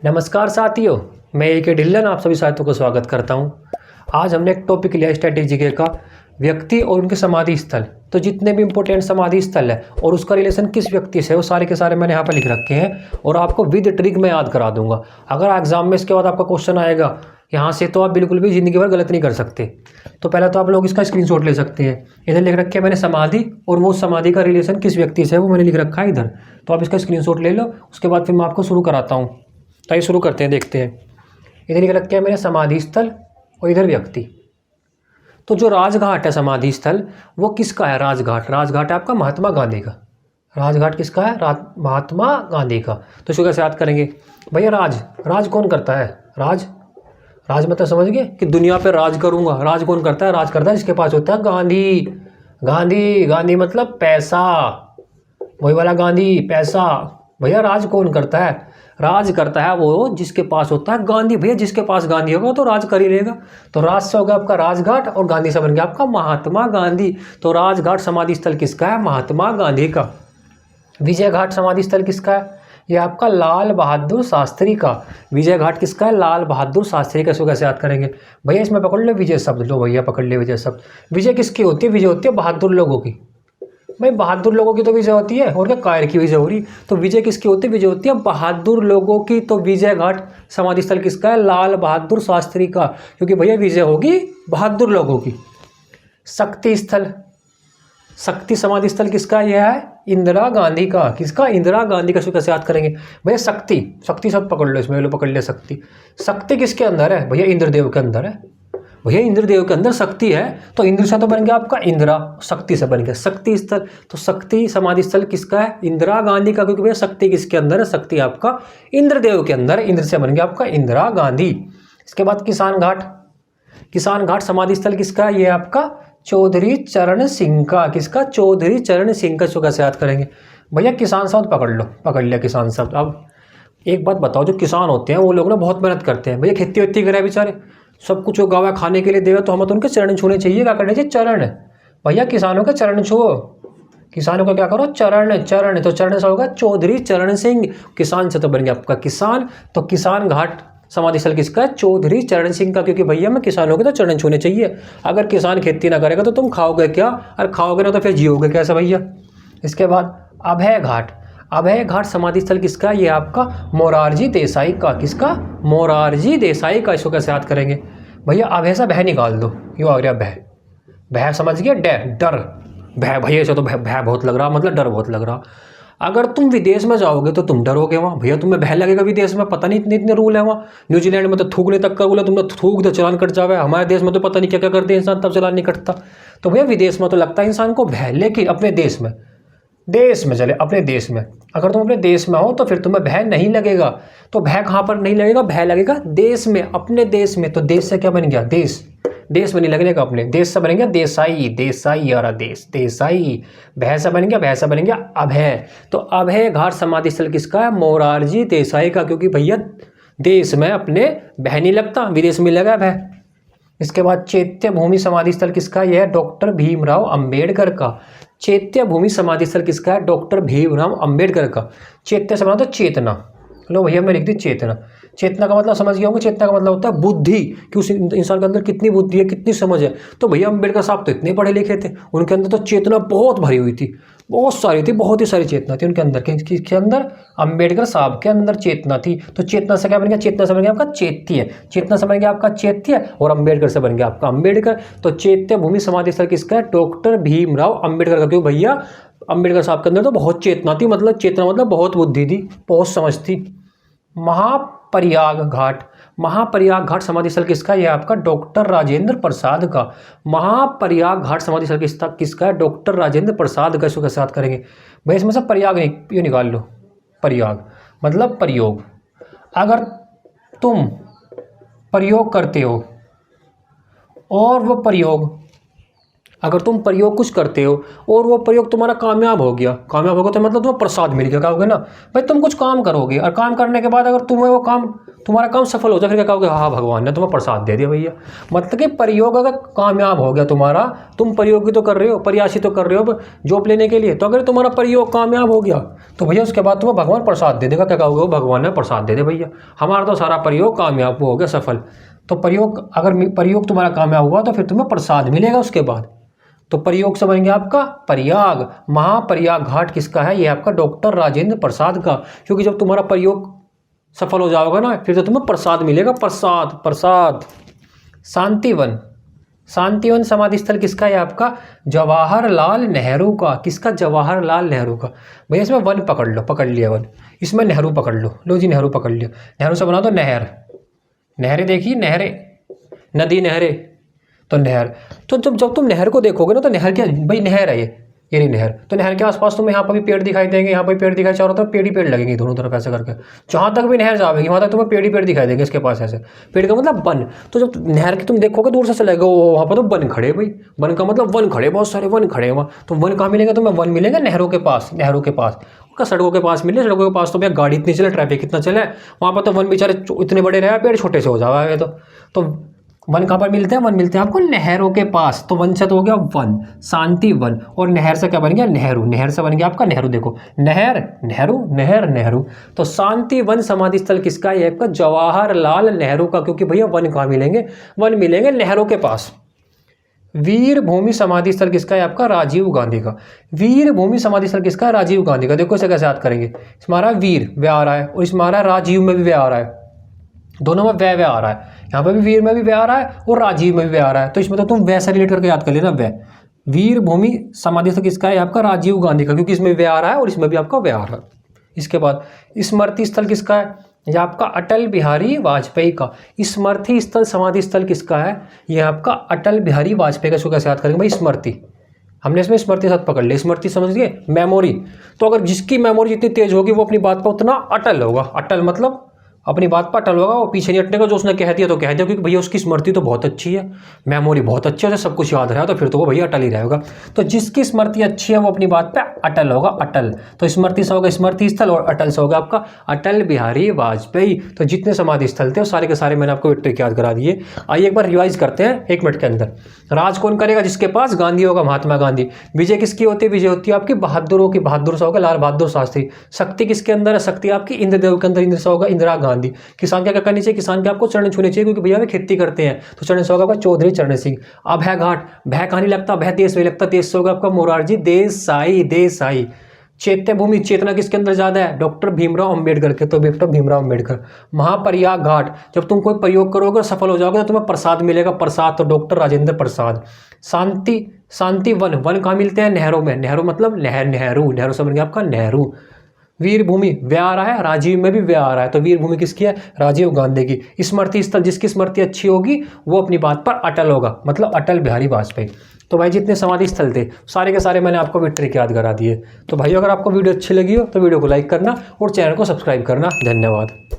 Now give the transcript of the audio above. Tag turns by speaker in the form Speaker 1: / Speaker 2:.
Speaker 1: नमस्कार साथियों, मैं ए.के. ढिल्लन आप सभी साथियों को स्वागत करता हूं। आज हमने एक टॉपिक लिया स्ट्रैटेजी के का व्यक्ति और उनके समाधि स्थल। तो जितने भी इंपॉर्टेंट समाधि स्थल है और उसका रिलेशन किस व्यक्ति से, वो सारे के सारे मैंने यहाँ पर लिख रखे हैं और आपको विद ट्रिक में याद करा दूंगा। अगर एग्जाम में इसके बाद आपका क्वेश्चन आएगा यहाँ से तो आप बिल्कुल भी ज़िंदगी भर गलत नहीं कर सकते। तो पहले तो आप लोग इसका स्क्रीनशॉट ले सकते हैं। इधर लिख रखे है मैंने समाधि, और वो समाधि का रिलेशन किस व्यक्ति से है वो मैंने लिख रखा है इधर। तो आप इसका स्क्रीनशॉट ले लो, उसके बाद फिर मैं आपको शुरू कराता हूँ। तो आइए शुरू करते हैं, देखते हैं। इधर लिख रखे है मैंने समाधि स्थल और इधर व्यक्ति। तो जो राजघाट है समाधि स्थल वो किसका है? राजघाट। राजघाट है आपका महात्मा गांधी का। राजघाट किसका है? महात्मा गांधी का। तो इसको कैसे याद करेंगे भैया? राज कौन करता है? राज मतलब समझ गए कि दुनिया पे राज करूंगा। राज कौन करता है? राज करता है जिसके पास होता है गांधी। गांधी मतलब पैसा, वही वाला गांधी, पैसा। भैया राज कौन करता है? राज करता है वो जिसके पास होता है गांधी। भैया जिसके पास गांधी होगा तो राज कर ही लेगा। तो राज से होगा आपका राजघाट और गांधी से बन गया आपका महात्मा गांधी। तो राजघाट समाधि स्थल किसका है? महात्मा गांधी का। विजय घाट समाधि स्थल किसका है? ये आपका लाल बहादुर शास्त्री का। विजय घाट किसका है? लाल बहादुर शास्त्री का। इसको कैसे याद करेंगे भैया? इसमें पकड़ लो विजय शब्द। लो भैया पकड़ ले विजय शब्द। विजय किसकी होती है? विजय होती है बहादुर लोगों की। भाई बहादुर लोगों की तो विजय होती है, और क्या कायर की विजय हो रही? तो विजय किसकी होती है? विजय होती है बहादुर लोगों की। तो विजय घाट समाधि स्थल किसका है? लाल बहादुर शास्त्री का, क्योंकि भैया विजय होगी बहादुर लोगों की। शक्ति स्थल, शक्ति समाधि स्थल किसका? यह है इंदिरा गांधी का। किसका? इंदिरा गांधी का। कैसे याद करेंगे भैया? शक्ति शब्द पकड़ लो, इसमें लो पकड़ ले शक्ति। शक्ति किसके अंदर है? भैया इंद्रदेव के अंदर है। भैया इंद्रदेव के अंदर शक्ति है, तो इंद्र से तो बन गया आपका इंदिरा, शक्ति से बन गया शक्ति स्थल। तो शक्ति समाधि स्थल किसका है? इंदिरा गांधी का, क्योंकि भैया शक्ति किसके अंदर है? शक्ति आपका इंद्रदेव के अंदर है। इंद्र से बन गया आपका इंदिरा गांधी। इसके बाद किसान घाट। किसान घाट समाधि स्थल किसका है? ये आपका चौधरी चरण सिंह का। किसका? चौधरी चरण सिंह का। इसको कैसे याद करेंगे भैया? किसान शब्द पकड़ लो, पकड़ लिया किसान शब्द। अब एक बात बताओ, जो किसान होते हैं वो लोग ना बहुत मेहनत करते हैं। भैया खेती वेती करे बेचारे, सब कुछ उगावा खाने के लिए देवे, तो हमें तो उनके चरण छूने चाहिए। क्या करने चाहिए? चरण। भैया किसानों के चरण छुओ। किसानों का क्या करो? चरण। तो चरण से होगा चौधरी चरण सिंह। किसान से तो बन गया आपका किसान। तो किसान घाट समाधि स्थल किसका है? चौधरी चरण सिंह का, क्योंकि भैया मैं किसानों के तो चरण छूने चाहिए। अगर किसान खेती ना करेगा तो तुम खाओगे क्या? और खाओगे ना तो फिर जियोगे कैसे भैया? इसके बाद अभय घाट। अभय घाट समाधि स्थल किसका? ये आपका मोरारजी देसाई का। किसका? मोरारजी देसाई का। इसको कैसे याद करेंगे भैया? अभय से भय निकाल दो, यो आ गया भय। भय समझ गया? डर। भय भैया से तो भय बहुत लग रहा, मतलब डर बहुत लग रहा। अगर तुम विदेश में जाओगे तो तुम डरोगे वहाँ। भैया तुम्हें भय लगेगा विदेश में, पता नहीं इतने रूल है वहाँ। न्यूजीलैंड में तो थूकने तक का रूल है, तुमने थूक दो चलान कट जावे। हमारे देश में तो पता नहीं क्या क्या करते इंसान, तब चलान नहीं कटता। तो भैया विदेश में तो लगता है इंसान को भय, लेकिन अपने देश में चले। अपने देश में अगर तुम अपने देश में हो तो फिर तुम्हें भय नहीं लगेगा। तो भय कहाँ पर नहीं लगेगा? भय लगेगा देश में, अपने देश में। तो देश से क्या बन गया? देश में नहीं लगने का, अपने देश से बन गया देसाई यारा देसाई। भय से बन गया अभय। तो अभय घाट समाधि स्थल किसका है? मोरारजी देसाई का, क्योंकि भैया देश में अपने भय नहीं लगता, विदेश में लगा भय। इसके बाद चैत्य भूमि समाधि स्थल किसका? यह है डॉक्टर भीमराव अंबेडकर का। चैत्य भूमि समाधि स्थल किसका है? डॉक्टर भीमराव अंबेडकर का। चैत्य से बना तो चेतना। लो भैया मैं लिख दी चेतना। चेतना का मतलब समझ गया होंगे? चेतना का मतलब होता है बुद्धि, कि उस इंसान के अंदर कितनी बुद्धि है, कितनी समझ है। तो भैया अंबेडकर साहब तो इतने पढ़े लिखे थे, उनके अंदर तो चेतना बहुत भरी हुई थी, बहुत सारी थी, बहुत ही सारी चेतना थी उनके अंदर। किसके अंदर? अंबेडकर साहब के अंदर चेतना थी। तो चेतना से क्या बन गया? चेतना से बन गया आपका चैत्य। चेतना से बन गया आपका चैत्य, और अंबेडकर से बन गया आपका अंबेडकर। तो चैत्य भूमि समाधि स्थल किसका है? डॉक्टर भीमराव अंबेडकर का। क्यों भैया? अंबेडकर साहब के अंदर तो बहुत चेतना थी, मतलब चेतना मतलब बहुत बुद्धि थी, बहुत समझ थी। महापरियाग घाट समाधि स्थल किसका? यह आपका डॉक्टर राजेंद्र प्रसाद का। महापरियाग घाट समाधि स्थल किसका है? डॉक्टर राजेंद्र प्रसाद का। इसको कैसे याद करेंगे भाई? इसमें से परियाग नहीं, ये निकाल लो। परियाग मतलब प्रयोग। अगर तुम प्रयोग करते हो और वो प्रयोग अगर तुम प्रयोग कुछ करते हो और वो प्रयोग तुम्हारा कामयाब हो गया तो मतलब तुम्हें प्रसाद मिल गया, क्या कहोगे ना भाई तुम कुछ काम करोगे और काम करने के बाद अगर तुम्हें वो काम तुम्हारा काम सफल हो जाए फिर क्या कहोगे, हाँ भगवान ने तुम्हें प्रसाद दे दिया भैया। मतलब कि प्रयोग अगर कामयाब हो गया तुम्हारा, तुम प्रयोग भी तो कर रहे हो, प्रयासी तो कर रहे हो जॉब लेने के लिए, तो अगर तुम्हारा प्रयोग कामयाब हो गया तो भैया उसके बाद तुम्हें भगवान प्रसाद दे देगा, क्या कहोगे, भगवान ने प्रसाद दे दे भैया, हमारा तो सारा प्रयोग कामयाब हो गया सफल। तो प्रयोग अगर प्रयोग तुम्हारा कामयाब हुआ तो फिर तुम्हें प्रसाद मिलेगा उसके बाद। तो प्रयोग से बनेंगे आपका प्रयाग। महाप्रयाग घाट किसका है, ये आपका डॉक्टर राजेंद्र प्रसाद का, क्योंकि जब तुम्हारा प्रयोग सफल हो जाओगे ना फिर तो तुम्हें प्रसाद मिलेगा, प्रसाद। शांतिवन, शांतिवन समाधि स्थल किसका है आपका, जवाहरलाल नेहरू का। किसका, जवाहरलाल नेहरू का। भैया इसमें वन पकड़ लिया वन, इसमें नेहरू पकड़ लो जी नेहरू पकड़ लिया, नेहरू से बना दो नहर, नहरें देखिए, नहरें, नदी नहरें, तो नहर। तो जब तुम नहर को देखोगे ना तो नहर क्या भाई, नहर है ये नहीं नहर, तो नहर के आसपास तुम्हें यहाँ पर भी पेड़ दिखाई देंगे, यहाँ पर पेड़ दिखाई, चारों तरफ पेड़ ही पेड़ लगेंगे दोनों तरफ ऐसे करके, जहाँ तक भी नहर जाएगी वहाँ तक तुम्हें पेड़ ही पेड़ दिखाई देंगे इसके पास ऐसे, पेड़ का मतलब वन। तो जब नहर की तुम देखोगे दूर से चलेगा वहाँ पर तो वन खड़े भाई, वन का मतलब वन खड़े, बहुत सारे वन खड़े वहाँ, तो वन कहाँ मिलेंगे तुम्हें, वन मिलेंगे नहरों के पास, उनका सड़कों के पास मिले, सड़कों के पास तो भैया गाड़ी इतनी चले, ट्रैफिक इतना चले, वहाँ पर तो वन बेचारे इतने बड़े रहे, पेड़ छोटे से हो जाएगा तो वन कहाँ पर मिलते हैं, वन मिलते हैं आपको नहरों के पास। तो वन से तो हो गया वन, शांति वन, और नहर से क्या बन गया, नेहरू, नहर से बन गया आपका नेहरू। देखो नहर नेहरू, तो शांति वन समाधि स्थल किसका है, आपका जवाहरलाल नेहरू का, क्योंकि भैया वन कहाँ मिलेंगे, वन मिलेंगे नहरों के पास। वीर भूमि समाधि स्थल किसका है आपका, राजीव गांधी का। वीर भूमि समाधि स्थल किसका है, राजीव गांधी का। देखो इसे कैसे याद करेंगे, इसमें आ रहा है वीर, वे आ रहा है, और इसमें आ रहा है राजीव में भी वे आ रहा है, दोनों में वे आ रहा है, यहाँ पे भी वीर में भी वे आ रहा है और राजीव में भी वे आ रहा है, तो इसमें तो तुम वे से रिलेट करके याद कर लेना, वे। वीर भूमि समाधि स्थल किसका है आपका, राजीव गांधी का, क्योंकि इसमें वे आ रहा है और इसमें भी आपका वे आ रहा है। इसके बाद स्मृति स्थल किसका है, ये आपका अटल बिहारी वाजपेयी का। स्मृति स्थल समाधि स्थल किसका है, ये आपका अटल बिहारी वाजपेयी का। इसको कैसे याद करेंगे भाई, स्मृति, हमने इसमें स्मृति साथ पकड़ लिया, स्मृति समझ गए, मेमोरी। तो अगर जिसकी मेमोरी जितनी तेज होगी वो अपनी बात पर उतना अटल होगा, अटल मतलब अपनी बात पर अटल होगा, वो पीछे नहीं हटने का, जो उसने कह दिया तो कह दिया, क्योंकि भैया उसकी स्मृति तो बहुत अच्छी है, मेमोरी बहुत अच्छी है, सब कुछ याद रहा तो फिर तो वो भैया अटल ही रहेगा। तो जिसकी स्मृति अच्छी है वो अपनी बात पे अटल होगा, अटल। तो स्मृति से होगा स्मृति स्थल और अटल से होगा आपका अटल बिहारी वाजपेयी। तो जितने समाधि स्थल थे वो सारे के सारे मैंने आपको ट्रिक याद करा दिए। आइए एक बार रिवाइज करते हैं 1 मिनट के अंदर। राज कौन करेगा, जिसके पास गांधी होगा, महात्मा गांधी। विजय किसकी होती है, विजय होती है आपकी बहादुरों की, बहादुर से होगा लाल बहादुर शास्त्री। शक्ति किसके अंदर है, शक्ति आपकी इंद्रदेव के अंदर, इंद्र से होगा इंदिरा गांधी। किसान क्या करनी चाहिए, किसान के आपको चरण छूने चाहिए, क्योंकि भैया वे खेती करते हैं, तो चरण से होगा आपका चौधरी चरण सिंह। अब है घाट, भय कहां नहीं लगता, भय देश वही लगता, देश से होगा आपका मोरारजी देसाई। चैत्य भूमि, चेतना किसके अंदर ज्यादा है, डॉक्टर भीमराव अंबेडकर के, तो डॉक्टर भीमराव अंबेडकर। महाप्रयाग घाट, जब तुम कोई प्रयोग करोगे सफल हो जाओगे तो तुम्हें प्रसाद मिलेगा, प्रसाद, तो डॉक्टर राजेंद्र प्रसाद। शांति वन, वन कहाँ मिलते हैं, नहरों में, नहरों मतलब नेहरू से बन गया आपका नेहरू। वीर भूमि वे आ रहा है, राजीव में भी वे आ रहा है, तो वीर भूमि किसकी है, राजीव गांधी की। स्मृति स्थल, जिसकी स्मृति अच्छी होगी वो अपनी बात पर अटल होगा, मतलब अटल बिहारी वाजपेयी। तो भाई जितने समाधि स्थल थे सारे के सारे मैंने आपको ट्रिक याद करा दिए। तो भाई अगर आपको वीडियो अच्छी लगी हो तो वीडियो को लाइक करना और चैनल को सब्सक्राइब करना। धन्यवाद।